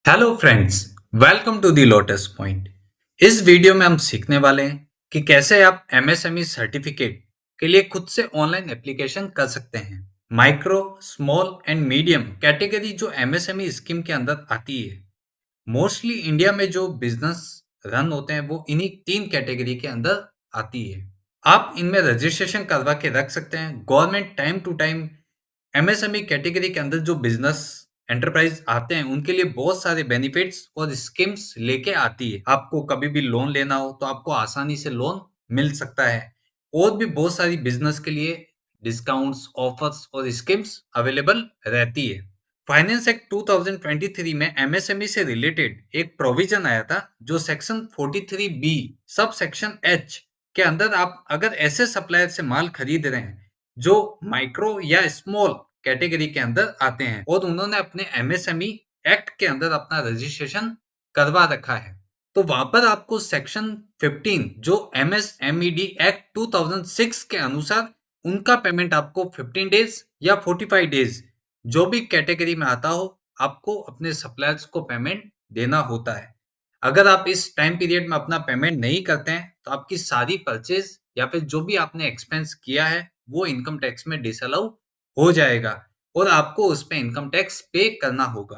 Hello friends, welcome to the Lotus Point. इस video में हम सीखने वाले हैं कि कैसे आप एमएसएमई सर्टिफिकेट के लिए खुद से ऑनलाइन एप्लीकेशन कर सकते हैं। Micro, small and medium category जो एमएसएमई स्कीम के अंदर आती है। मोस्टली इंडिया में जो बिजनेस रन होते हैं वो इन्हीं तीन कैटेगरी के अंदर आती है। आप इनमें रजिस्ट्रेशन करवा के रख सकते हैं। Government time to time MSME category के अंदर जो बिजनेस एंटरप्राइज आते हैं उनके लिए बहुत सारे बेनिफिट्स और स्कीम्स लेके आती है। आपको कभी भी लोन लेना हो तो आपको आसानी से लोन मिल सकता है और भी बहुत सारी बिजनेस के लिए डिस्काउंट्स, ऑफर्स और स्कीम्स अवेलेबल रहती है। फाइनेंस एक्ट 2023 में एमएसएमई से रिलेटेड एक प्रोविजन आया था जो section 43 B sub section H के अंदर आप अगर ऐसे सप्लायर से माल खरीद रहे हैं जो माइक्रो या स्मॉल कैटेगरी के अंदर आते हैं और उन्होंने अपने एमएसएमई एक्ट के अंदर अपना रजिस्ट्रेशन करवा रखा है, तो वहां पर आपको सेक्शन 15 जो एमएसएमईडी एक्ट 2006 के अनुसार उनका पेमेंट आपको 15 डेज या 45 डेज जो भी कैटेगरी में आता हो आपको अपने सप्लायर्स को पेमेंट देना होता है। अगर आप इस टाइम पीरियड में अपना पेमेंट नहीं करते हैं तो आपकी सारी परचेज या फिर जो भी आपने एक्सपेंस किया है वो इनकम टैक्स में डिसअलाउ हो जाएगा और आपको उस पे इनकम टैक्स पे करना होगा।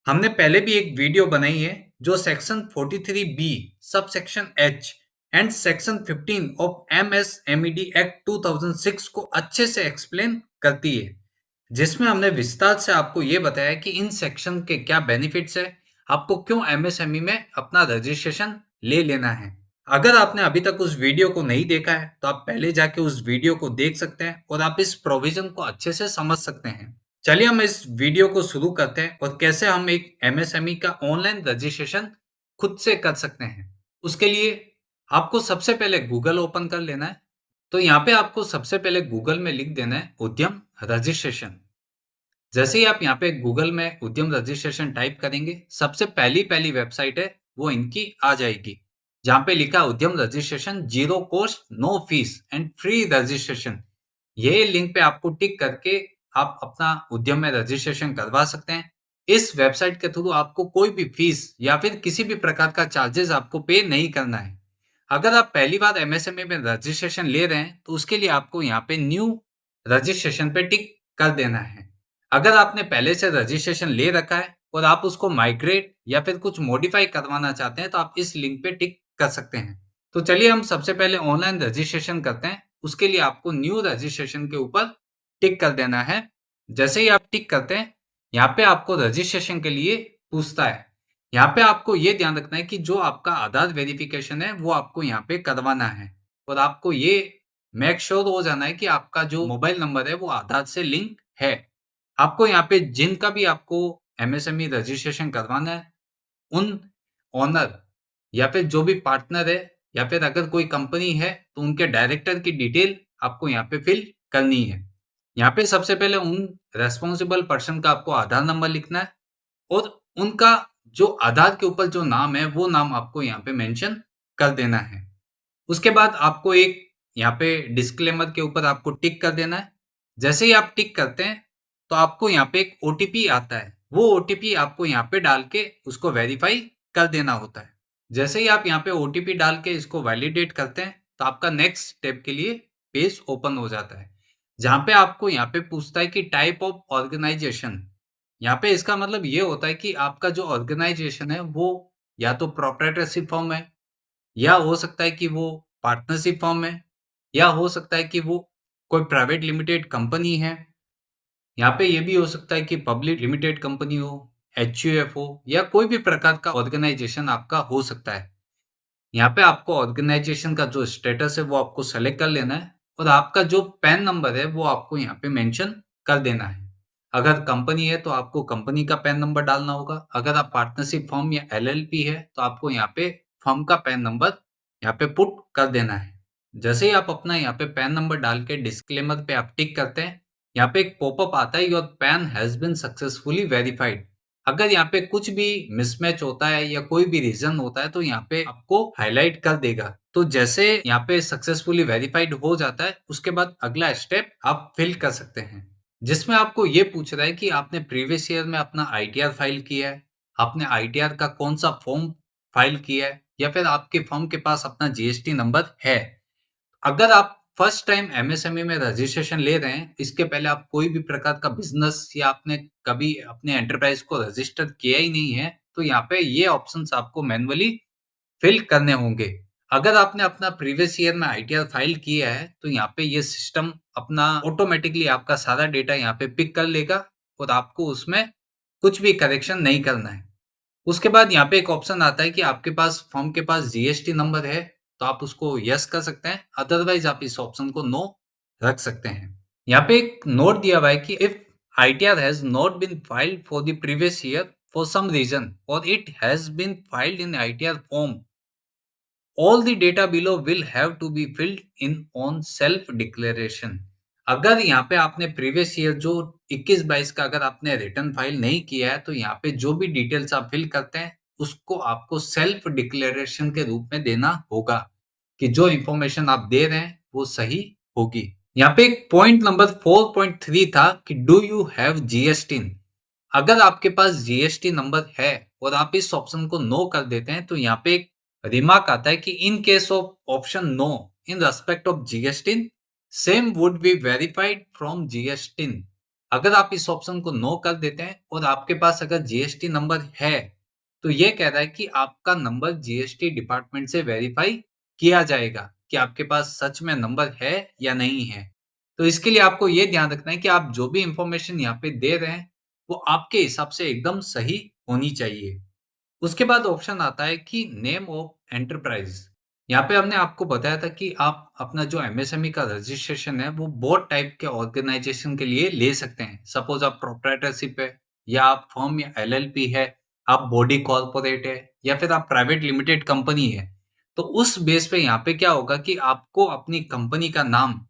हमने पहले भी एक वीडियो बनाई है जो section 43 B sub section H and section 15 of MSMED act 2006 को अच्छे से एक्सप्लेन करती है, जिसमें हमने विस्तार से आपको ये बताया कि इन सेक्शन के क्या बेनिफिट्स है, आपको क्यों एमएसएमई में अपना रजिस्ट्रेशन ले लेना है। अगर आपने अभी तक उस वीडियो को नहीं देखा है तो आप पहले जाके उस वीडियो को देख सकते हैं और आप इस प्रोविजन को अच्छे से समझ सकते हैं। चलिए हम इस वीडियो को शुरू करते हैं और कैसे हम एक एमएसएमई का ऑनलाइन रजिस्ट्रेशन खुद से कर सकते हैं। उसके लिए आपको सबसे पहले गूगल ओपन कर लेना है। तो यहाँ पे आपको सबसे पहले गूगल में लिख देना है उद्यम रजिस्ट्रेशन। जैसे ही आप यहाँ पे गूगल में उद्यम रजिस्ट्रेशन टाइप करेंगे, सबसे पहली पहली वेबसाइट है वो इनकी आ जाएगी, जहाँ पे लिखा है Udyam registration, zero cost, no fees and free registration. ये लिंक पे आपको टिक करके आप अपना उद्यम में रजिस्ट्रेशन करवा सकते हैं। इस वेबसाइट के थ्रू आपको कोई भी फीस या फिर किसी भी प्रकार का चार्जेस आपको पे नहीं करना है। अगर आप पहली बार एमएसएमई में रजिस्ट्रेशन ले रहे हैं तो उसके लिए आपको यहाँ पे न्यू रजिस्ट्रेशन पे टिक कर देना है। अगर आपने पहले से रजिस्ट्रेशन ले रखा है और आप उसको माइग्रेट या फिर कुछ मॉडिफाई करवाना चाहते हैं तो आप इस लिंक पे टिक कर सकते हैं। तो चलिए हम सबसे पहले ऑनलाइन रजिस्ट्रेशन करते हैं। उसके लिए आपको न्यू रजिस्ट्रेशन के ऊपर टिक कर देना है। जैसे ही आप टिक करते हैं, यहाँ पे आपको रजिस्ट्रेशन के लिए पूछता है। यहाँ पे आपको ये ध्यान रखना है कि जो आपका आधार वेरिफिकेशन है वो आपको यहाँ पे करवाना है और आपको ये मेक श्योर हो जाना है कि आपका जो मोबाइल नंबर है वो आधार से लिंक है। आपको यहाँ पे जिनका भी आपको एमएसएमई रजिस्ट्रेशन करवाना है, उन ओनर या फिर जो भी पार्टनर है या फिर अगर कोई कंपनी है तो उनके डायरेक्टर की डिटेल आपको यहाँ पे फिल करनी है। यहाँ पे सबसे पहले उन रिस्पॉन्सिबल पर्सन का आपको आधार नंबर लिखना है और उनका जो आधार के ऊपर जो नाम है वो नाम आपको यहाँ पे मेंशन कर देना है। उसके बाद आपको एक यहाँ पे डिस्क्लेमर के ऊपर आपको टिक कर देना है। जैसे ही आप टिक करते हैं तो आपको यहाँ पे एक ओटीपी आता है, वो ओटीपी आपको यहाँ पे डाल के उसको वेरीफाई कर देना होता है। जैसे ही आप यहाँ पे ओटीपी डाल के इसको वैलिडेट करते हैं तो आपका नेक्स्ट स्टेप के लिए पेज ओपन हो जाता है, जहाँ पे आपको यहाँ पे पूछता है कि टाइप ऑफ ऑर्गेनाइजेशन। यहाँ पे इसका मतलब ये होता है कि आपका जो ऑर्गेनाइजेशन है वो या तो प्रोप्राइटरशिप फर्म है, या हो सकता है कि वो पार्टनरशिप फर्म है, या हो सकता है कि वो कोई प्राइवेट लिमिटेड कंपनी है। यहाँ पे ये भी हो सकता है कि पब्लिक लिमिटेड कंपनी हो, एचयूएफ हो, या कोई भी प्रकार का ऑर्गेनाइजेशन आपका हो सकता है। यहाँ पे आपको ऑर्गेनाइजेशन का जो स्टेटस है वो आपको सेलेक्ट कर लेना है और आपका जो पैन नंबर है वो आपको यहाँ पे मेंशन कर देना है। अगर कंपनी है तो आपको कंपनी का पैन नंबर डालना होगा। अगर आप पार्टनरशिप फर्म या एलएलपी है तो आपको यहाँ पे फर्म का पैन नंबर यहाँ पे पुट कर देना है। जैसे ही आप अपना यहाँ पे पैन नंबर डाल के डिस्क्लेमर पे आप टिक करते हैं, यहाँ पे एक पॉपअप आता है, your PAN has been successfully verified. अगर यहाँ पे कुछ भी मिसमैच होता है या कोई भी रीजन होता है तो यहाँ पे आपको हाईलाइट कर देगा। तो जैसे यहाँ पे सक्सेसफुली वेरीफाइड हो जाता है उसके बाद अगला स्टेप आप फिल कर सकते हैं, जिसमें आपको ये पूछ रहा है कि आपने प्रीवियस ईयर में अपना आईटीआर फाइल किया है, आपने आईटीआर का कौन-सा फॉर्म फाइल किया है या फिर आपके फर्म के पास अपना जीएसटी नंबर है। अगर आप फर्स्ट टाइम एमएसएमई में रजिस्ट्रेशन ले रहे हैं, इसके पहले आप कोई भी प्रकार का बिज़नेस या आपने कभी अपने एंटरप्राइज़ को रजिस्टर किया ही नहीं है, तो यहाँ पे ये ऑप्शंस आपको मैन्युअली फिल करने होंगे। अगर आपने अपना प्रीवियस ईयर में आईटीआर फाइल किया है, तो यहाँ पे ये सिस्टम अपना ऑटोमैटिकली आपका सारा डेटा यहाँ पे पिक कर लेगा और आपको उसमें कुछ भी करेक्शन नहीं करना है। उसके बाद यहाँ पे एक ऑप्शन आता है कि आपके पास फर्म के पास जीएसटी नंबर है, तो आप उसको यस कर सकते हैं, अदरवाइज़ आप इस ऑप्शन को नो रख सकते हैं। यहाँ पे एक नोट दिया हुआ है कि if ITR has not been filed for the previous year for some reason और it has been filed in ITR form, all the data below will have to be filled in on self declaration. अगर यहाँ पे आपने previous year जो 21-22 का अगर आपने return file नहीं किया है, तो यहाँ पे जो भी डिटेल्स आप फिल करते हैं, उसको आपको सेल्फ डिक्लेरेशन के रूप में देना होगा कि जो इंफॉर्मेशन आप दे रहे हैं, वो सही होगी। यहाँ पे एक पॉइंट नंबर 4.3 था कि डू यू हैव जीएसटी। अगर आपके पास जीएसटी नंबर है और आप इस ऑप्शन को नो कर देते हैं, तो यहाँ पे एक रिमार्क आता है कि in case of option no in respect of GST, same would be verified from GST. अगर आप इस ऑप्शन को नो कर देते हैं और आपके पास अगर जीएसटी नंबर है, तो ये कह रहा है कि आपका नंबर जीएसटी डिपार्टमेंट से वेरीफाई किया जाएगा कि आपके पास सच में नंबर है या नहीं है। तो इसके लिए आपको ये ध्यान रखना है कि आप जो भी इंफॉर्मेशन यहाँ पे दे रहे हैं, वो आपके हिसाब से एकदम सही होनी चाहिए। उसके बाद ऑप्शन आता है कि नेम ऑफ एंटरप्राइज। यहाँ पे हमने आपको बताया था कि आप अपना जो एमएसएमई का रजिस्ट्रेशन है वो बोथ टाइप के ऑर्गेनाइजेशन के लिए ले सकते हैं। सपोज आप प्रोप्राइटरशिप है या आप फर्म या एलएलपी है, आप बॉडी कॉर्पोरेट है या फिर आप प्राइवेट लिमिटेड कंपनी है। तो उस बेस पे यहाँ पे क्या होगा कि आपको अपनी कंपनी का नाम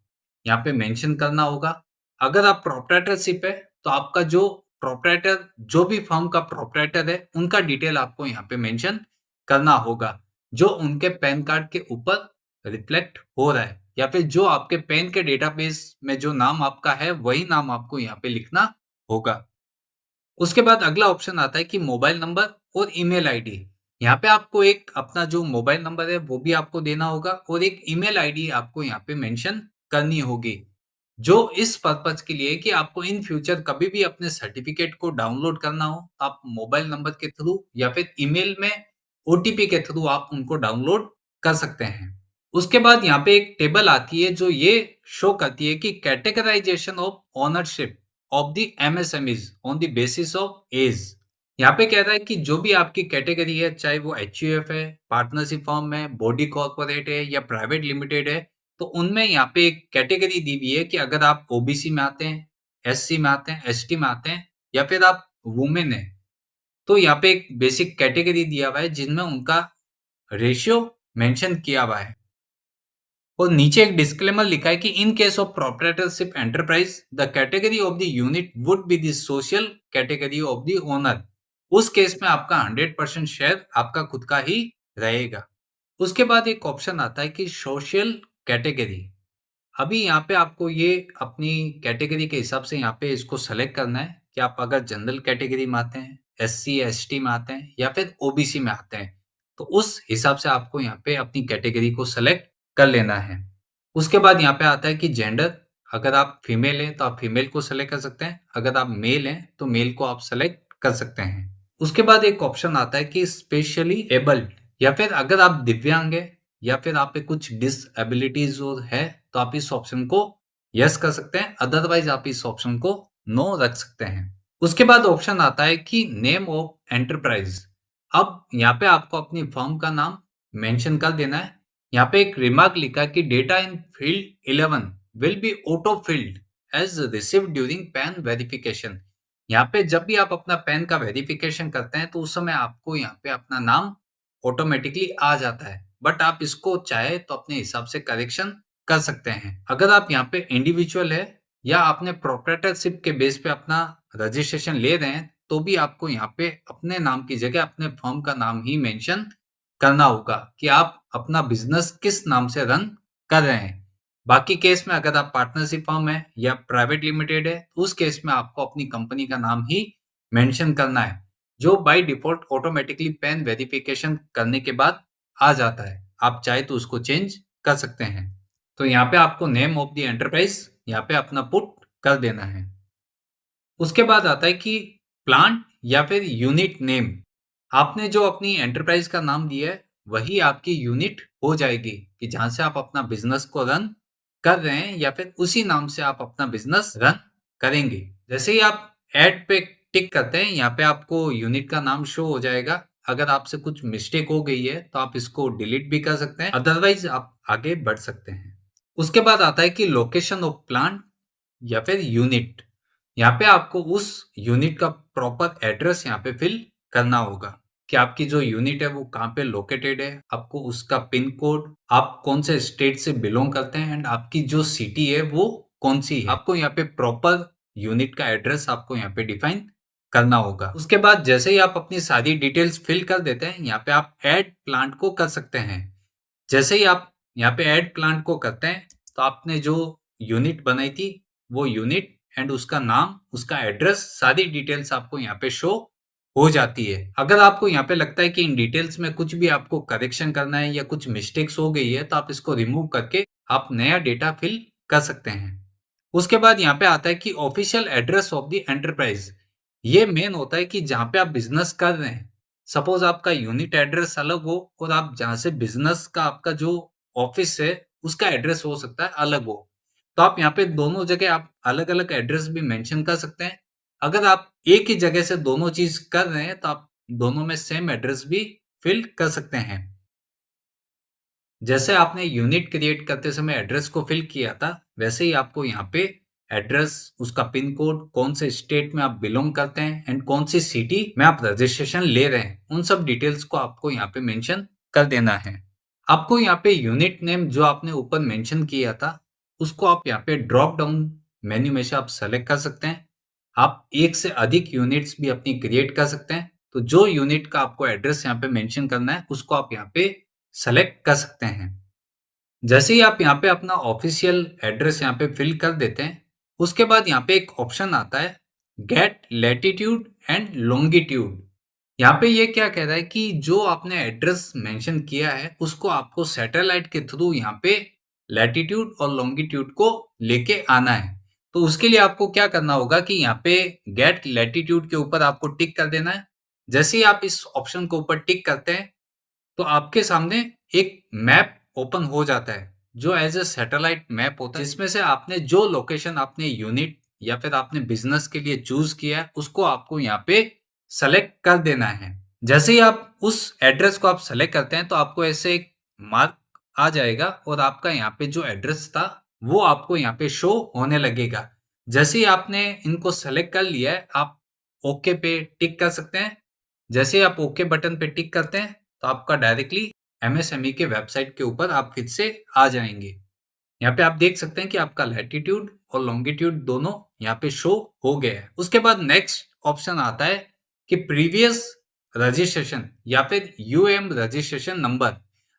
यहाँ पे मेंशन करना होगा। अगर आप प्रोप्राइटरशिप है तो आपका जो प्रोप्राइटर जो भी फर्म का प्रोप्राइटर है, उनका डिटेल आपको यहाँ पे मेंशन करना होगा, जो उनके पैन कार्ड के ऊपर रिफ्लेक्ट हो रहा है या फिर जो आपके पैन के डेटाबेस में जो नाम आपका है, वही नाम आपको यहाँ पे लिखना होगा। उसके बाद अगला ऑप्शन आता है कि मोबाइल नंबर और ईमेल आईडी। यहाँ पे आपको एक अपना जो मोबाइल नंबर है, वो भी आपको देना होगा और एक ईमेल आईडी आपको यहाँ पे मेंशन करनी होगी। जो इस पर्पज के लिए कि आपको इन फ्यूचर कभी भी अपने सर्टिफिकेट को डाउनलोड करना हो, आप मोबाइल नंबर के थ्रू या फिर ईमेल में ओटीपी के थ्रू आप उनको डाउनलोड कर सकते हैं। उसके बाद यहाँ पे एक टेबल आती है जो ये शो करती है कि categorisation of ownership of the MSMEs on the basis of age. यहाँ पे कह रहा है कि जो भी आपकी कैटेगरी है, चाहे वो एचयूएफ है, पार्टनरशिप फर्म है, बॉडी कॉर्पोरेट है या प्राइवेट लिमिटेड है, तो उनमें यहाँ पे एक कैटेगरी दी हुई है कि अगर आप ओबीसी में आते हैं, एससी में आते हैं, एसटी में आते हैं या फिर आप वुमेन है, तो यहाँ पे एक बेसिक कैटेगरी दिया हुआ है जिनमें उनका रेशियो मेंशन किया हुआ है। और नीचे एक डिस्क्लेमर लिखा है कि in case of proprietorship enterprise the category of the unit would be the social category of the owner. उस केस में आपका 100% शेयर आपका खुद का ही रहेगा। उसके बाद एक ऑप्शन आता है कि सोशल कैटेगरी। अभी यहाँ पे आपको ये अपनी कैटेगरी के हिसाब से यहाँ पे इसको सेलेक्ट करना है कि आप अगर जनरल कैटेगरी में आते हैं, एससी एसटी में आते हैं या फिर ओबीसी में आते हैं, तो उस हिसाब से आपको यहाँ पे अपनी कैटेगरी को सेलेक्ट कर लेना है। उसके बाद यहाँ पे आता है कि जेंडर। अगर आप फीमेल हैं तो आप फीमेल को सेलेक्ट कर सकते हैं, अगर आप मेल हैं तो मेल को आप सेलेक्ट कर सकते हैं। उसके बाद एक ऑप्शन आता है कि स्पेशली एबल्ड, या फिर अगर आप दिव्यांग हैं या फिर आप पे कुछ डिसएबिलिटीज और है, तो आप इस ऑप्शन को यस कर सकते हैं, अदरवाइज आप इस ऑप्शन को नो रख सकते हैं। उसके बाद ऑप्शन आता है कि नेम ऑफ एंटरप्राइज। अब यहाँ पे आपको अपनी फर्म का नाम मेंशन कर देना है। यहाँ पे एक रिमार्क लिखा है कि data in field 11 will be auto filled as received during PAN verification. यहाँ पे जब भी आप अपना पैन का वेरिफिकेशन करते हैं, तो उस समय आपको यहाँ पे अपना नाम ऑटोमेटिकली आ जाता है, बट आप इसको चाहे तो अपने हिसाब से करेक्शन कर सकते हैं। अगर आप यहाँ पे इंडिविजुअल है या आपने प्रोप्राइटरशिप के बेस पे अपना रजिस्ट्रेशन ले रहे हैं, तो भी आपको यहाँ पे अपने नाम की जगह अपने फर्म का नाम ही मेंशन करना होगा कि आप अपना बिजनेस किस नाम से रन कर रहे हैं। बाकी केस में अगर आप पार्टनरशिप फर्म है या प्राइवेट लिमिटेड है, उस केस में आपको अपनी कंपनी का नाम ही मेंशन करना है। जो by default automatically pan verification करने के बाद आ जाता है। आप चाहे तो उसको चेंज कर सकते हैं। तो यहाँ पे आपको नेम ऑफ द एंटरप्राइज़ यहाँ पे अपना पुट कर देना है। उसके बाद आता है कि प्लांट या फिर यूनिट नेम। आपने जो अपनी एंटरप्राइज़ का नाम दिया है, वही आपकी यूनिट हो जाएगी कि जहाँ से आप अपना बिज़नेस को रन कर रहे हैं या फिर उसी नाम से आप अपना बिज़नेस रन करेंगे। जैसे ही आप ऐड पे टिक करते हैं, यहाँ पे आपको यूनिट का नाम शो हो जाएगा। अगर आपसे कुछ मिस्टेक हो गई है, तो आप इसको डिलीट भी कर सकते हैं, अदरवाइज़ आप आगे बढ़ सकते हैं। उसके बाद आता है कि लोकेशन ऑफ प्लांट या फिर यूनिट। यहाँ पे आपको उस यूनिट का प्रॉपर एड्रेस यहाँ पे फिल करना होगा कि आपकी जो यूनिट है वो कहाँ पे लोकेटेड है, आपको उसका पिन कोड, आप कौन से स्टेट से बिलोंग करते हैं एंड आपकी जो सिटी है वो कौन सी है। आपको यहाँ पे प्रॉपर यूनिट का एड्रेस आपको यहाँ पे डिफाइन करना होगा। उसके बाद जैसे ही आप अपनी सारी डिटेल्स फिल कर देते हैं, यहाँ पे आप ऐड प्लांट को कर सकते हैं। जैसे ही आप यहाँ पे ऐड प्लांट को करते हैं, तो आपने जो यूनिट बनाई थी, वो यूनिट एंड उसका नाम, उसका एड्रेस, सारी डिटेल्स आपको यहाँ पे शो हो जाती है। अगर आपको यहाँ पे लगता है कि इन डिटेल्स में कुछ भी आपको करेक्शन करना है या कुछ मिस्टेक्स हो गई है, तो आप इसको रिमूव करके आप नया डेटा फिल कर सकते हैं। उसके बाद यहाँ पे आता है कि official address of the enterprise. ये मेन होता है कि जहाँ पे आप बिजनेस कर रहे हैं, सपोज आपका यूनिट एड्रेस अलग हो और आप जहाँ से बिजनेस का आपका जो ऑफिस है उसका एड्रेस हो सकता है अलग हो, तो आप यहाँ पे दोनों जगह आप अलग अलग एड्रेस भी मेंशन कर सकते हैं। अगर आप एक ही जगह से दोनों चीज कर रहे हैं, तो आप दोनों में सेम एड्रेस भी फिल कर सकते हैं। जैसे आपने यूनिट क्रिएट करते समय एड्रेस को फिल किया था, वैसे ही आपको यहाँ पे एड्रेस, उसका पिन कोड, कौन से स्टेट में आप बिलोंग करते हैं एंड कौन सी सिटी में आप रजिस्ट्रेशन ले रहे हैं, उन सब डिटेल्स को आपको यहाँ पे मेंशन कर देना है। आपको यहाँ पे यूनिट नेम जो आपने ऊपर मेंशन किया था, उसको आप यहाँ पे ड्रॉप डाउन मेन्यू में से आप सेलेक्ट कर सकते हैं। आप एक से अधिक यूनिट्स भी अपनी क्रिएट कर सकते हैं। तो जो यूनिट का आपको एड्रेस यहाँ पे मेंशन करना है, उसको आप यहाँ पे सेलेक्ट कर सकते हैं। जैसे ही आप यहाँ पे अपना ऑफिशियल एड्रेस यहाँ पे फिल कर देते हैं, उसके बाद यहाँ पे एक ऑप्शन आता है गेट लैटिट्यूड एंड लॉन्गिट्यूड। यहाँ पे ये क्या कह रहा है कि जो आपने एड्रेस मेंशन किया है, उसको आपको सैटेलाइट के थ्रू यहाँ पे लैटिट्यूड और लॉन्गिट्यूड को लेके आना है। तो उसके लिए आपको क्या करना होगा कि यहाँ पे गेट लैटिट्यूड के ऊपर आपको टिक कर देना है। जैसे ही आप इस ऑप्शन के ऊपर टिक करते हैं, तो आपके सामने एक मैप ओपन हो जाता है, जो एज ए सैटेलाइट मैप होता है, जिसमें से आपने जो लोकेशन आपने यूनिट या फिर आपने बिजनेस के लिए चूज किया है, उसको आपको यहाँ पे सेलेक्ट कर देना है। जैसे ही आप उस एड्रेस को आप सेलेक्ट करते हैं, तो आपको ऐसे एक मार्क आ जाएगा और आपका यहाँ पे जो एड्रेस था, वो आपको यहाँ पे शो होने लगेगा। जैसे ही आपने इनको सेलेक्ट कर लिया है, आप ओके पे टिक कर सकते हैं। जैसे ही आप ओके बटन पे टिक करते हैं, तो आपका डायरेक्टली एमएसएमई के वेबसाइट के ऊपर आप फिर से आ जाएंगे। यहाँ पे आप देख सकते हैं कि आपका लैटिट्यूड और लॉन्गिट्यूड दोनों यहाँ पे शो हो गया है। उसके बाद नेक्स्ट ऑप्शन आता है कि प्रीवियस रजिस्ट्रेशन या फिर यूएम रजिस्ट्रेशन नंबर।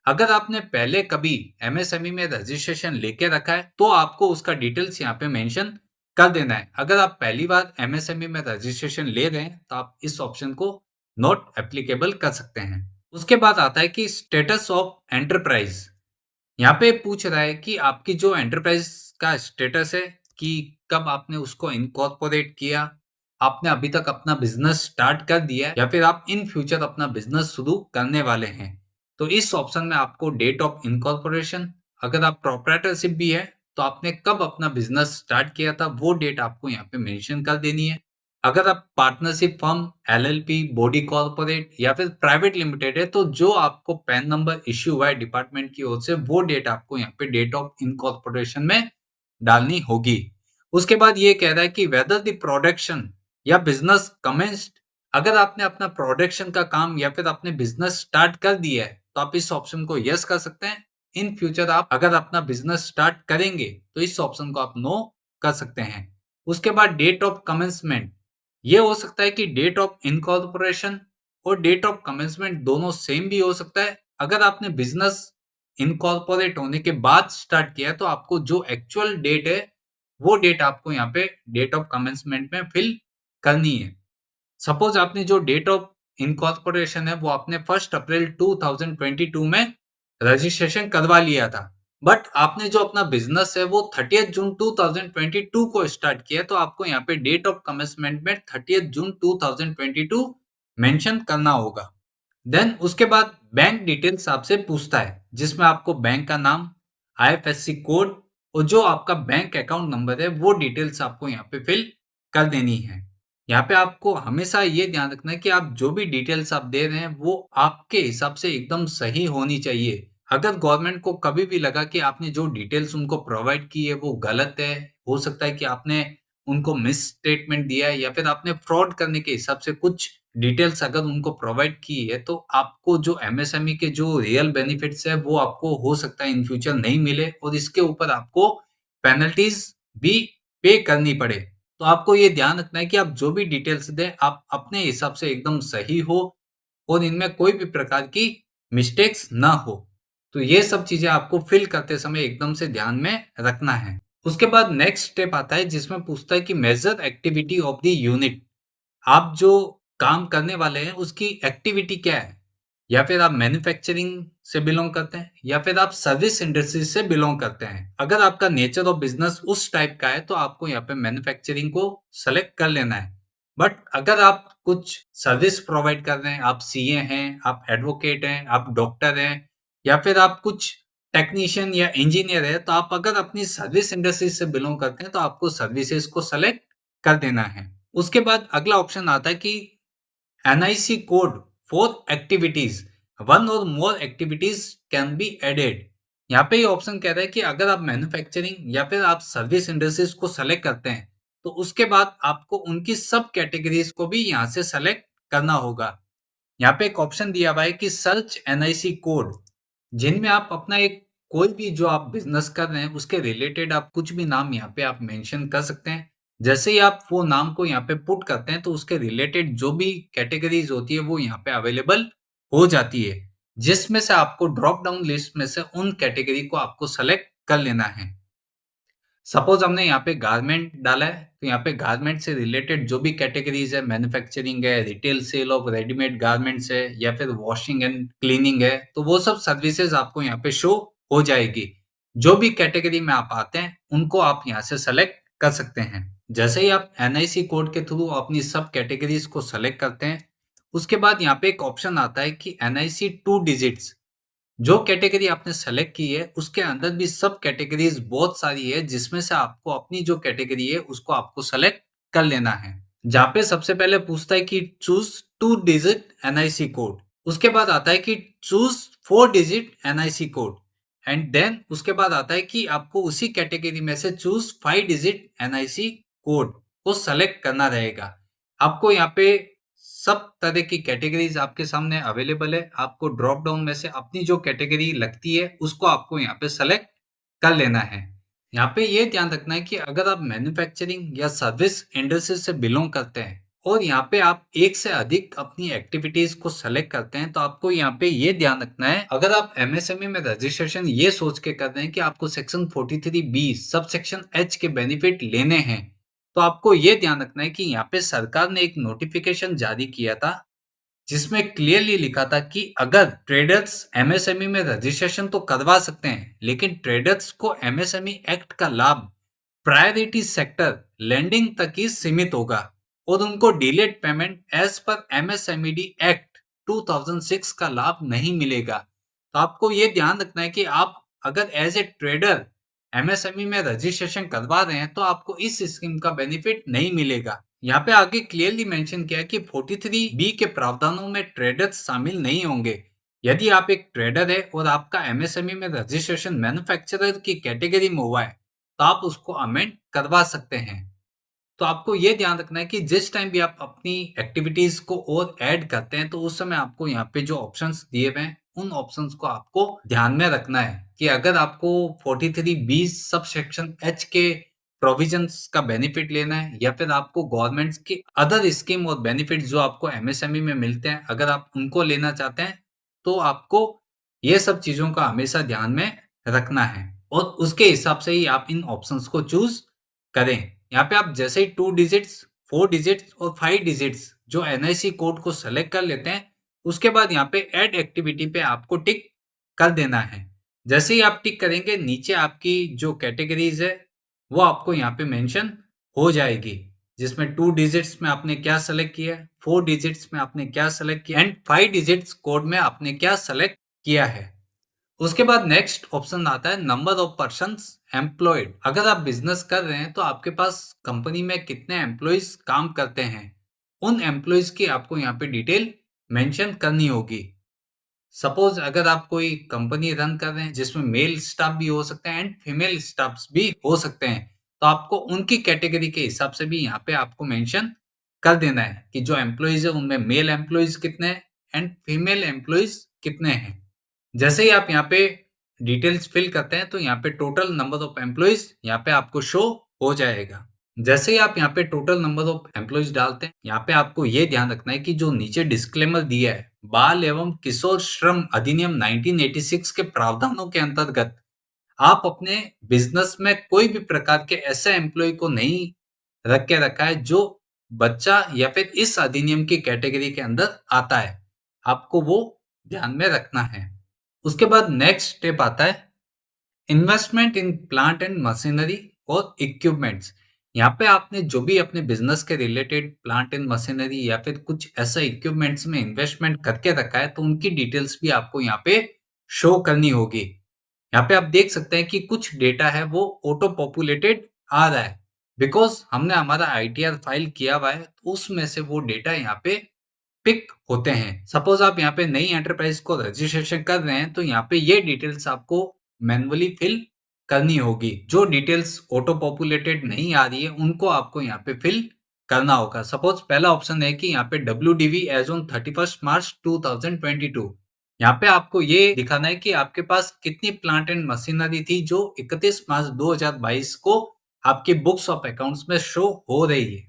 अगर आपने पहले कभी एमएसएमई में रजिस्ट्रेशन लेके रखा है, तो आपको उसका डिटेल्स यहाँ पे मेंशन कर देना है। अगर आप पहली बार एमएसएमई में रजिस्ट्रेशन ले रहे हैं, तो आप इस ऑप्शन को नॉट एप्लीकेबल कर सकते हैं। उसके बाद आता है कि स्टेटस ऑफ एंटरप्राइज। यहाँ पे पूछ रहा है कि आपकी जो एंटरप्राइज का स्टेटस है, कि कब आपने उसको इनकॉर्पोरेट किया, आपने अभी तक अपना बिजनेस स्टार्ट कर दिया है या फिर आप इन फ्यूचर अपना बिजनेस शुरू करने वाले हैं। तो इस ऑप्शन में आपको डेट ऑफ इनकॉर्पोरेशन, अगर आप प्रोप्राइटरशिप भी है, तो आपने कब अपना बिजनेस स्टार्ट किया था, वो डेट आपको यहाँ पे मेंशन कर देनी है। अगर आप partnership firm, LLP, body corporate या फिर प्राइवेट लिमिटेड है, तो जो आपको पैन नंबर इश्यू हुआ है डिपार्टमेंट की ओर से, वो डेट आपको यहाँ पे डेट ऑफ इनकॉर्पोरेशन में डालनी होगी। उसके बाद ये कह रहा है कि वेदर द प्रोडक्शन या बिजनेस कमेंस्ड। अगर आपने अपना प्रोडक्शन का काम या फिर अपने बिजनेस स्टार्ट कर दिया है, तो आप इस ऑप्शन को यस कर सकते हैं। इन फ्यूचर आप अगर अपना बिजनेस स्टार्ट करेंगे, तो इस ऑप्शन को आप नो कर सकते हैं। उसके बाद डेट ऑफ कमेंसमेंट, ये हो सकता है कि डेट ऑफ इनकॉर्पोरेशन और डेट ऑफ कमेंसमेंट दोनों सेम भी हो सकता है। अगर आपने बिजनेस इनकॉर्पोरेट होने के बाद स्टार्ट किया है, तो आपको जो एक्चुअल डेट है, वो डेट आपको यहाँ पे डेट ऑफ कमेंसमेंट में फिल करनी है। सपोज आपने जो डेट ऑफ इनकॉर्पोरेशन है वो आपने 1 अप्रैल 2022 में रजिस्ट्रेशन करवा लिया था, बट आपने जो अपना बिजनेस है वो 30 जून 2022 को स्टार्ट किया, तो आपको यहाँ पे डेट ऑफ कमेंसमेंट में 30 जून 2022 मेंशन करना होगा। देन उसके बाद बैंक डिटेल्स आपसे पूछता है, जिसमें आपको बैंक का नाम, आईएफएससी कोड और जो आपका बैंक अकाउंट नंबर है वो डिटेल्स आपको यहाँ पे फिल कर देनी है। यहाँ पे आपको हमेशा ये ध्यान रखना है कि आप जो भी डिटेल्स आप दे रहे हैं वो आपके हिसाब से एकदम सही होनी चाहिए। अगर गवर्नमेंट को कभी भी लगा कि आपने जो डिटेल्स उनको प्रोवाइड की है वो गलत है, हो सकता है कि आपने उनको मिस स्टेटमेंट दिया है या फिर आपने फ्रॉड करने के हिसाब से कुछ डिटेल्स अगर उनको प्रोवाइड की है, तो आपको जो एमएसएमई के जो रियल बेनिफिट्स है वो आपको हो सकता है इन फ्यूचर नहीं मिले और इसके ऊपर आपको पेनल्टीज भी पे करनी पड़े। तो आपको ये ध्यान रखना है कि आप जो भी डिटेल्स दें आप अपने हिसाब से एकदम सही हो और इनमें कोई भी प्रकार की मिस्टेक्स ना हो। तो ये सब चीजें आपको फिल करते समय एकदम से ध्यान में रखना है। उसके बाद नेक्स्ट स्टेप आता है जिसमें पूछता है कि major activity of the unit. आप जो काम करने वाले हैं उसकी एक्टिविटी क्या है? या फिर आप मैन्युफैक्चरिंग से बिलॉन्ग करते हैं या फिर आप सर्विस इंडस्ट्री से बिलॉन्ग करते हैं। अगर आपका नेचर ऑफ बिजनेस उस टाइप का है तो आपको यहाँ पे मैन्युफैक्चरिंग को सेलेक्ट कर लेना है। बट अगर आप कुछ सर्विस प्रोवाइड कर रहे हैं, आप सीए हैं, आप एडवोकेट हैं, आप डॉक्टर हैं या फिर आप कुछ टेक्नीशियन या इंजीनियर है, तो आप अगर अपनी सर्विस इंडस्ट्री से बिलॉन्ग करते हैं तो आपको सर्विसेज को सेलेक्ट कर देना है। उसके बाद अगला ऑप्शन आता है कि NIC code for activities, one और मोर एक्टिविटीज कैन बी एडेड। यहाँ पे ये ऑप्शन कह रहा है कि अगर आप मैन्युफैक्चरिंग या फिर आप सर्विस इंडस्ट्रीज को सेलेक्ट करते हैं तो उसके बाद आपको उनकी सब कैटेगरीज को भी यहाँ से सेलेक्ट करना होगा। यहाँ पे एक ऑप्शन दिया हुआ है कि सर्च एनआईसी कोड, जिनमें आप अपना एक कोई भी जो आप बिजनेस कर रहे हैं उसके रिलेटेड आप कुछ भी नाम यहाँ पे आप मेंशन कर सकते हैं। जैसे ही आप वो नाम को यहाँ पे पुट करते हैं तो उसके रिलेटेड जो भी कैटेगरीज होती है वो यहाँ पे अवेलेबल हो जाती है, जिसमें से आपको ड्रॉप डाउन लिस्ट में से उन कैटेगरी को आपको सेलेक्ट कर लेना है। सपोज हमने यहाँ पे गारमेंट डाला है तो यहाँ पे गारमेंट से रिलेटेड जो भी कैटेगरीज है, मैन्युफैक्चरिंग है, retail sale of readymade garments है या फिर वॉशिंग एंड क्लीनिंग है, तो वो सब सर्विसेज आपको यहाँ पे शो हो जाएगी। जो भी कैटेगरी में आप आते हैं उनको आप यहाँ से सेलेक्ट कर सकते हैं। जैसे ही आप एनआईसी कोड के थ्रू अपनी सब कैटेगरीज को सेलेक्ट करते हैं, उसके बाद यहाँ पे एक ऑप्शन आता है कि एनआईसी 2 डिजिट्स। जो कैटेगरी आपने सेलेक्ट की है उसके अंदर भी सब कैटेगरीज बहुत सारी है, जिसमें से आपको अपनी जो कैटेगरी है उसको आपको सेलेक्ट कर लेना है। जहाँ पे सबसे पहले पूछता है कि चूज 2 डिजिट एनआईसी कोड, उसके बाद आता है कि choose 4 digit NIC code and then उसके बाद आता है कि आपको उसी कैटेगरी में से चूज 5 डिजिट एनआईसी कोड को सेलेक्ट करना रहेगा। आपको यहाँ पे सब तरह की कैटेगरीज आपके सामने अवेलेबल है। आपको ड्रॉप डाउन में से अपनी जो कैटेगरी लगती है उसको आपको यहाँ पे सेलेक्ट कर लेना है। यहाँ पे ये ध्यान रखना है कि अगर आप मैन्युफैक्चरिंग या सर्विस इंडस्ट्री से बिलोंग करते हैं और यहाँ पे आप एक से अधिक अपनी एक्टिविटीज को सेलेक्ट करते हैं, तो आपको यहाँ पे ये ध्यान रखना है, अगर आप एमएसएमई में रजिस्ट्रेशन ये सोच के कर रहे हैं कि आपको सेक्शन 43B सब सेक्शन एच के बेनिफिट लेने हैं, तो आपको ये ध्यान रखना है कि यहाँ पे सरकार ने एक नोटिफिकेशन जारी किया था जिसमें क्लियरली लिखा था कि अगर ट्रेडर्स एमएसएमई में रजिस्ट्रेशन तो करवा सकते हैं, लेकिन ट्रेडर्स को एमएसएमई एक्ट का लाभ प्रायोरिटी सेक्टर लेंडिंग तक ही सीमित होगा और उनको डिलेड पेमेंट एज पर एमएसएमईडी एक्ट 2006 का लाभ नहीं मिलेगा। तो आपको ये ध्यान रखना है कि आप अगर एज ए ट्रेडर एमएसएमई में रजिस्ट्रेशन करवा रहे हैं तो आपको इस स्कीम का बेनिफिट नहीं मिलेगा। यहाँ पे आगे क्लियरली मेंशन किया है कि 43B के प्रावधानों में ट्रेडर्स शामिल नहीं होंगे। यदि आप एक ट्रेडर है और आपका एमएसएमई में रजिस्ट्रेशन मैन्युफैक्चरर की कैटेगरी में हुआ है तो आप उसको अमेंड करवा सकते हैं। तो आपको ये ध्यान रखना है कि जिस टाइम भी आप अपनी एक्टिविटीज को और ऐड करते हैं तो उस समय आपको यहाँ पे जो ऑप्शंस दिए हुए हैं उन ऑप्शंस को आपको ध्यान में रखना है कि अगर आपको 43B सब सेक्शन एच के प्रोविजंस का बेनिफिट लेना है या फिर आपको गवर्नमेंट की अदर स्कीम और बेनिफिट जो आपको एमएसएमई में मिलते हैं अगर आप उनको लेना चाहते हैं, तो आपको ये सब चीजों का हमेशा ध्यान में रखना है और उसके हिसाब से ही आप इन ऑप्शंस को चूज करें। यहाँ पे आप जैसे ही 2 डिजिट्स 4 डिजिट्स और 5 डिजिट्स जो एनआईसी कोड को सेलेक्ट कर लेते हैं, उसके बाद यहाँ पे ऐड एक्टिविटी पे आपको टिक कर देना है। जैसे ही आप टिक करेंगे, नीचे आपकी जो कैटेगरीज है वो आपको यहाँ पे मेंशन हो जाएगी, जिसमें 2 डिजिट्स में आपने क्या सेलेक्ट किया है, 4 डिजिट्स में आपने क्या सेलेक्ट किया एंड 5 डिजिट्स कोड में आपने क्या सेलेक्ट किया है। उसके बाद नेक्स्ट ऑप्शन आता है नंबर ऑफ पर्सन्स एम्प्लॉयड। अगर आप बिजनेस कर रहे हैं तो आपके पास कंपनी में कितने एम्प्लॉयज काम करते हैं, उन एम्प्लॉयज की आपको यहाँ पे डिटेल मेंशन करनी होगी। सपोज अगर आप कोई कंपनी रन कर रहे हैं जिसमें मेल स्टाफ भी हो सकते हैं एंड फीमेल स्टाफ भी हो सकते हैं, तो आपको उनकी कैटेगरी के हिसाब से भी यहाँ पे आपको मेंशन कर देना है कि जो एम्प्लॉयज है उनमें मेल एम्प्लॉयज कितने हैं एंड फीमेल एम्प्लॉयज कितने हैं। जैसे ही आप यहाँ पे डिटेल्स फिल करते हैं तो यहाँ पे टोटल नंबर ऑफ एम्प्लॉयज यहाँ पे आपको शो हो जाएगा। जैसे ही आप यहाँ पे टोटल नंबर ऑफ एम्प्लॉयज डालते हैं, यहाँ पे आपको ये ध्यान रखना है कि जो नीचे डिस्क्लेमर दिया है, बाल एवं किशोर श्रम अधिनियम 1986 के प्रावधानों के अंतर्गत आप अपने बिजनेस में कोई भी प्रकार के ऐसे एम्प्लॉय को नहीं रख के रखा है जो बच्चा या फिर इस अधिनियम की कैटेगरी के अंदर आता है। आपको वो ध्यान में रखना है। उसके बाद नेक्स्ट स्टेप आता है investment in plant and machinery और इक्विपमेंट्स। यहाँ पे आपने जो भी अपने बिजनेस के रिलेटेड प्लांट एंड मशीनरी या फिर कुछ ऐसा इक्विपमेंट्स में इन्वेस्टमेंट करके रखा है, तो उनकी डिटेल्स भी आपको यहाँ पे शो करनी होगी। यहाँ पे आप देख सकते हैं कि कुछ डेटा है वो ऑटो पॉपुलेटेड आ रहा है, बिकॉज हमने हमारा आईटीआर फाइल किया हुआ है, तो उसमें से वो डेटा यहाँ पे पिक होते हैं। सपोज आप यहाँ पे नई एंटरप्राइज को रजिस्ट्रेशन कर रहे हैं, तो यहाँ पे ये डिटेल्स आपको मैन्युअली फिल करनी होगी। जो डिटेल्स ऑटो पॉपुलेटेड नहीं आ रही है उनको आपको यहाँ पे फिल करना होगा। सपोज पहला ऑप्शन है कि यहाँ पे WDV एज ऑन 31 मार्च 2022। यहाँ पे आपको ये दिखाना है कि आपके पास कितनी प्लांट एंड मशीनरी थी जो 31 मार्च 2022 को आपके बुक्स ऑफ अकाउंट्स में शो हो रही है।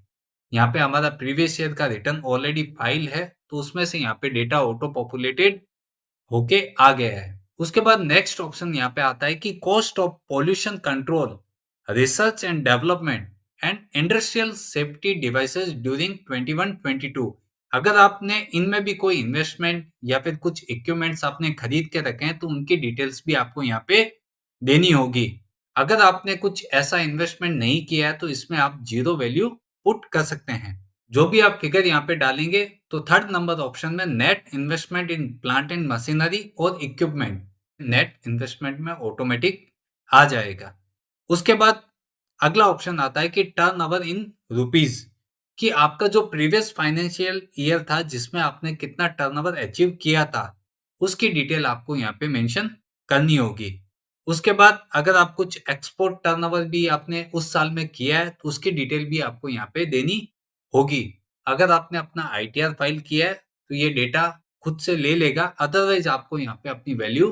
यहाँ पे हमारा प्रीवियस ईयर का रिटर्न ऑलरेडी फाइल है, तो उसमें से यहाँ पे डेटा ऑटो पॉपुलेटेड होके आ गया है। उसके बाद नेक्स्ट ऑप्शन यहाँ पे आता है कि cost of pollution control, research and development and industrial safety devices during 21-22। अगर आपने इनमें भी कोई इन्वेस्टमेंट या फिर कुछ इक्विपमेंट्स आपने खरीद के रखे हैं, तो उनकी डिटेल्स भी आपको यहाँ पे देनी होगी। अगर आपने कुछ ऐसा इन्वेस्टमेंट नहीं किया है तो इसमें आप जीरो वैल्यू पुट कर सकते हैं। जो भी आप फिगर यहाँ पे डालेंगे, तो थर्ड नंबर ऑप्शन में net investment in plant and machinery और इक्विपमेंट, नेट इन्वेस्टमेंट में ऑटोमेटिक आ जाएगा। उसके बाद अगला ऑप्शन आता है कि टर्न ओवर इन रुपीज, कि आपका जो प्रीवियस फाइनेंशियल ईयर था जिसमें आपने कितना टर्नओवर अचीव किया था, उसकी डिटेल आपको यहाँ पे मेंशन करनी होगी। उसके बाद अगर आप कुछ एक्सपोर्ट टर्नओवर भी आपने उस साल में किया है, तो उसकी डिटेल भी आपको यहाँ पे देनी होगी। अगर आपने अपना आईटीआर फाइल किया है तो ये डेटा खुद से ले लेगा, अदरवाइज आपको यहाँ पे अपनी वैल्यू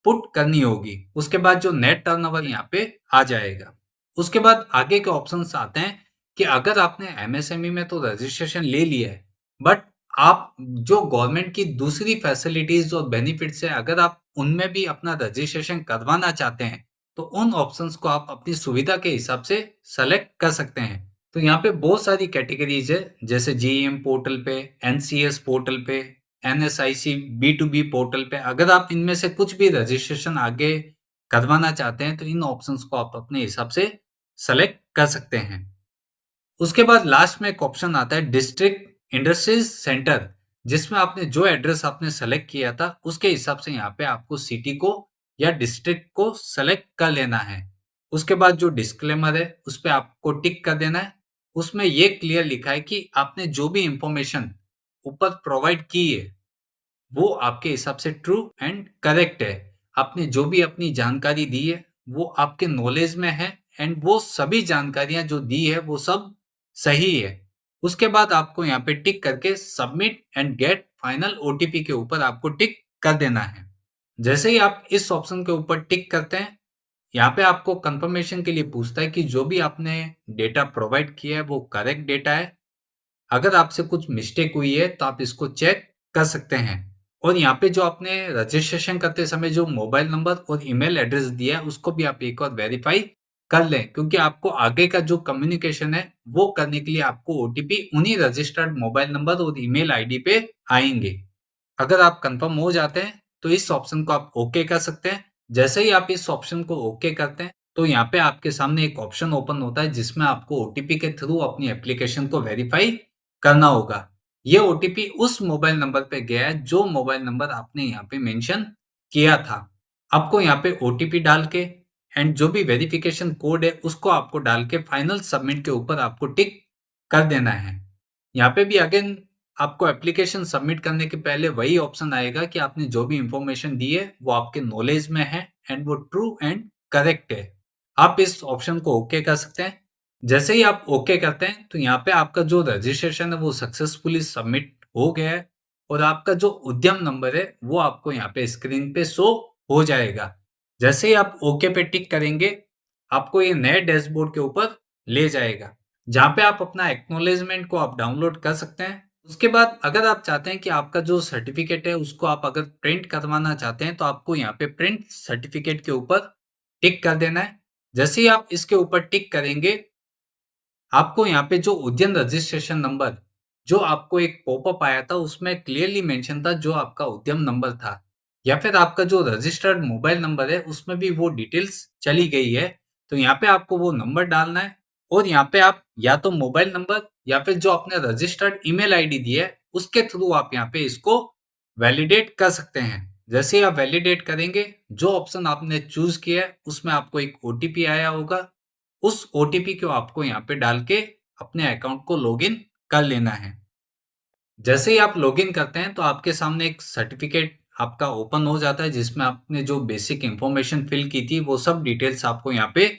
पुट करनी होगी। उसके बाद जो नेट टर्नओवर यहाँ पे आ जाएगा। उसके बाद आगे के ऑप्शंस आते हैं कि अगर आपने एमएसएमई में तो रजिस्ट्रेशन ले लिया है, बट आप जो गवर्नमेंट की दूसरी फैसिलिटीज और बेनिफिट्स है, अगर आप उनमें भी अपना रजिस्ट्रेशन करवाना चाहते हैं, तो उन ऑप्शंस को आप अपनी सुविधा के हिसाब से सेलेक्ट कर सकते हैं। तो यहाँ पे बहुत सारी कैटेगरीज है, जैसे जीईएम पोर्टल पे, एनसीएस पोर्टल पे, एनएसआईसी बी2बी पोर्टल पे। अगर आप इनमें से कुछ भी रजिस्ट्रेशन आगे करवाना चाहते हैं, तो इन ऑप्शंस को आप अपने हिसाब से सेलेक्ट कर सकते हैं। उसके बाद लास्ट में एक ऑप्शन आता है डिस्ट्रिक्ट इंडस्ट्रीज सेंटर, जिसमें आपने जो एड्रेस आपने सेलेक्ट किया था उसके हिसाब से यहाँ पे आपको सिटी को या डिस्ट्रिक्ट को सेलेक्ट कर लेना है। उसके बाद जो डिस्क्लेमर है उस पे आपको टिक कर देना है। उसमें ये क्लियर लिखा है कि आपने जो भी इंफॉर्मेशन ऊपर प्रोवाइड की है वो आपके हिसाब से ट्रू एंड करेक्ट है। आपने जो भी अपनी जानकारी दी है वो आपके नॉलेज में है एंड वो सभी जानकारियां जो दी है वो सब सही है। उसके बाद आपको यहाँ पे टिक करके submit and get final OTP के ऊपर आपको टिक कर देना है। जैसे ही आप इस ऑप्शन के ऊपर टिक करते हैं, यहाँ पे आपको कंफर्मेशन के लिए पूछता है कि जो भी आपने डेटा प्रोवाइड किया है वो करेक्ट डेटा है। अगर आपसे कुछ मिस्टेक हुई है तो आप इसको चेक कर सकते हैं। और यहाँ पे जो आपने रजिस्ट्रेशन करते समय जो मोबाइल नंबर और ईमेल एड्रेस दिया है उसको भी आप एक बार वेरीफाई कर लें, क्योंकि आपको आगे का जो कम्युनिकेशन है वो करने के लिए आपको ओटीपी उन्हीं रजिस्टर्ड मोबाइल नंबर और ईमेल आईडी पे आएंगे। अगर आप कंफर्म हो जाते हैं तो इस ऑप्शन को आप ओके कर सकते हैं। जैसे ही आप इस ऑप्शन को ओके करते हैं तो यहाँ पे आपके सामने एक ऑप्शन ओपन होता है जिसमें आपको ओटीपी के थ्रू अपनी एप्लीकेशन को वेरीफाई करना होगा। ये ओटीपी उस मोबाइल नंबर पे गया है जो मोबाइल नंबर आपने यहाँ पे मेंशन किया था। आपको यहाँ पे ओटीपी डाल के एंड जो भी वेरिफिकेशन कोड है उसको आपको डाल के फाइनल सबमिट के ऊपर आपको टिक कर देना है। यहाँ पे भी अगेन आपको एप्लीकेशन सबमिट करने के पहले वही ऑप्शन आएगा कि आपने जो भी इंफॉर्मेशन दी है वो आपके नॉलेज में है एंड वो ट्रू एंड करेक्ट है। आप इस ऑप्शन को ओके कर सकते हैं। जैसे ही आप ओके करते हैं तो यहाँ पे आपका जो रजिस्ट्रेशन है वो सक्सेसफुली सबमिट हो गया है और आपका जो उद्यम नंबर है वो आपको यहाँ पे स्क्रीन पे शो हो जाएगा। जैसे ही आप ओके पे टिक करेंगे आपको ये नए डैशबोर्ड के ऊपर ले जाएगा जहाँ पे आप अपना एक्नॉलेजमेंट को आप डाउनलोड कर सकते हैं। उसके बाद अगर आप चाहते हैं कि आपका जो सर्टिफिकेट है उसको आप अगर प्रिंट करवाना चाहते हैं तो आपको यहाँ पे प्रिंट सर्टिफिकेट के ऊपर टिक कर देना है। जैसे ही आप इसके ऊपर टिक करेंगे आपको यहाँ पे जो उद्यम रजिस्ट्रेशन नंबर जो आपको एक पॉपअप आया था उसमें क्लियरली मेंशन था जो आपका उद्यम नंबर था या फिर आपका जो रजिस्टर्ड मोबाइल नंबर है उसमें भी वो डिटेल्स चली गई है। तो यहाँ पे आपको वो नंबर डालना है और यहाँ पे आप या तो मोबाइल नंबर या फिर जो आपने रजिस्टर्ड ईमेल आईडी दी है उसके थ्रू आप यहाँ पे इसको वैलिडेट कर सकते हैं। जैसे ही आप वैलिडेट करेंगे जो ऑप्शन आपने चूज किया है उसमें आपको एक ओटीपी आया होगा। उस ओटीपी को आपको यहाँ पे डाल के अपने अकाउंट को लॉगिन कर लेना है। जैसे ही आप लॉगिन करते हैं तो आपके सामने एक सर्टिफिकेट आपका ओपन हो जाता है जिसमें आपने जो बेसिक इंफॉर्मेशन फिल की थी वो सब डिटेल्स आपको यहाँ पे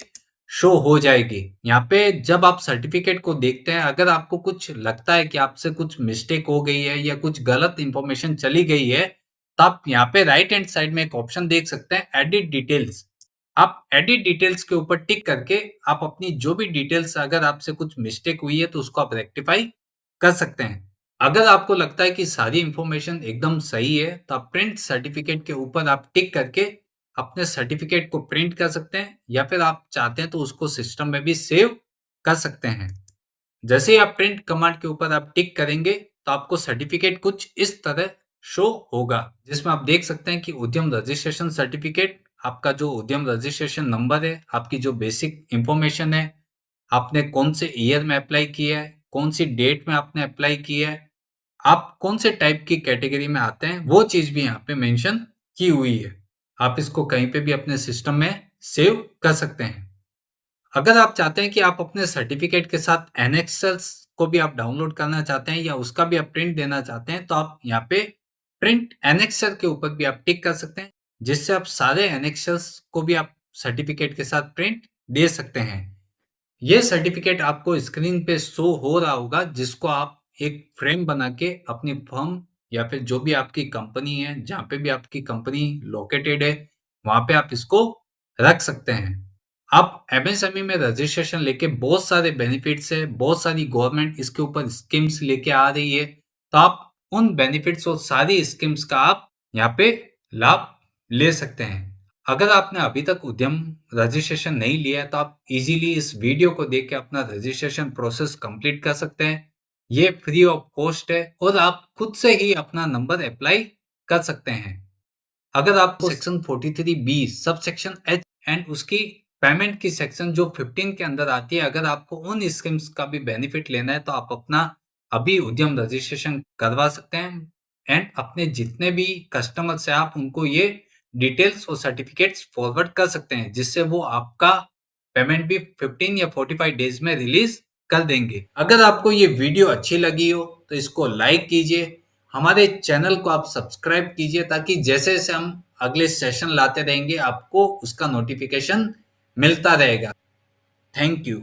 शो हो जाएगी। यहाँ पे जब आप सर्टिफिकेट को देखते हैं अगर आपको कुछ लगता है कि आपसे कुछ मिस्टेक हो गई है या कुछ गलत इंफॉर्मेशन चली गई है तो आप यहाँ पे राइट हैंड साइड में एक ऑप्शन देख सकते हैं एडिट डिटेल्स। आप एडिट डिटेल्स के ऊपर टिक करके आप अपनी जो भी डिटेल्स अगर आपसे कुछ मिस्टेक हुई है तो उसको आप रेक्टिफाई कर सकते हैं। अगर आपको लगता है कि सारी इंफॉर्मेशन एकदम सही है तो आप प्रिंट सर्टिफिकेट के ऊपर आप टिक करके अपने सर्टिफिकेट को प्रिंट कर सकते हैं या फिर आप चाहते हैं तो उसको सिस्टम में भी सेव कर सकते हैं। जैसे ही आप प्रिंट कमांड के ऊपर आप टिक करेंगे तो आपको सर्टिफिकेट कुछ इस तरह शो होगा जिसमें आप देख सकते हैं कि उद्यम रजिस्ट्रेशन सर्टिफिकेट, आपका जो उद्यम रजिस्ट्रेशन नंबर है, आपकी जो बेसिक इंफॉर्मेशन है, आपने कौन से ईयर में अप्लाई किया है, कौन सी डेट में आपने अप्लाई किया है, आप कौन से टाइप की कैटेगरी में आते हैं वो चीज भी यहाँ पे मेंशन की हुई है। आप इसको कहीं पे भी अपने सिस्टम में सेव कर सकते हैं। अगर आप चाहते हैं कि आप अपने सर्टिफिकेट के साथ एनेक्सर्स को भी आप डाउनलोड करना चाहते हैं या उसका भी आप प्रिंट देना चाहते हैं तो आप यहाँ पे प्रिंट एनेक्सर के ऊपर भी आप टिक कर सकते हैं जिससे आप सारे एनेक्सर्स को भी आप सर्टिफिकेट के साथ प्रिंट दे सकते हैं। ये सर्टिफिकेट आपको स्क्रीन पे शो हो रहा होगा जिसको आप एक फ्रेम बना के अपनी फर्म या फिर जो भी आपकी कंपनी है जहाँ पे भी आपकी कंपनी लोकेटेड है वहां पे आप इसको रख सकते हैं। आप एमएसएमई में रजिस्ट्रेशन लेके बहुत सारे बेनिफिट्स है, बहुत सारी गवर्नमेंट इसके ऊपर स्कीम्स लेके आ रही है तो आप उन बेनिफिट्स और सारी स्कीम्स का आप यहाँ पे लाभ ले सकते हैं। अगर आपने अभी तक उद्यम रजिस्ट्रेशन नहीं लिया है तो आप इजीली इस वीडियो को देख के अपना रजिस्ट्रेशन प्रोसेस कंप्लीट कर सकते हैं। ये फ्री ऑफ कॉस्ट है और आप खुद से ही अपना नंबर अप्लाई कर सकते हैं। अगर आपको section 43 B sub section H and उसकी पेमेंट की सेक्शन जो 15 के अंदर आती है अगर आपको उन स्कीम्स का भी बेनिफिट लेना है तो आप अपना अभी उद्यम रजिस्ट्रेशन करवा सकते हैं एंड अपने जितने भी कस्टमर्स हैं आप उनको ये डिटेल्स और सर्टिफिकेट्स फॉरवर्ड कर सकते हैं जिससे वो आपका पेमेंट भी 15 या 45 डेज में रिलीज कर देंगे। अगर आपको ये वीडियो अच्छी लगी हो तो इसको लाइक कीजिए, हमारे चैनल को आप सब्सक्राइब कीजिए ताकि जैसे जैसे हम अगले सेशन लाते रहेंगे आपको उसका नोटिफिकेशन मिलता रहेगा। Thank you.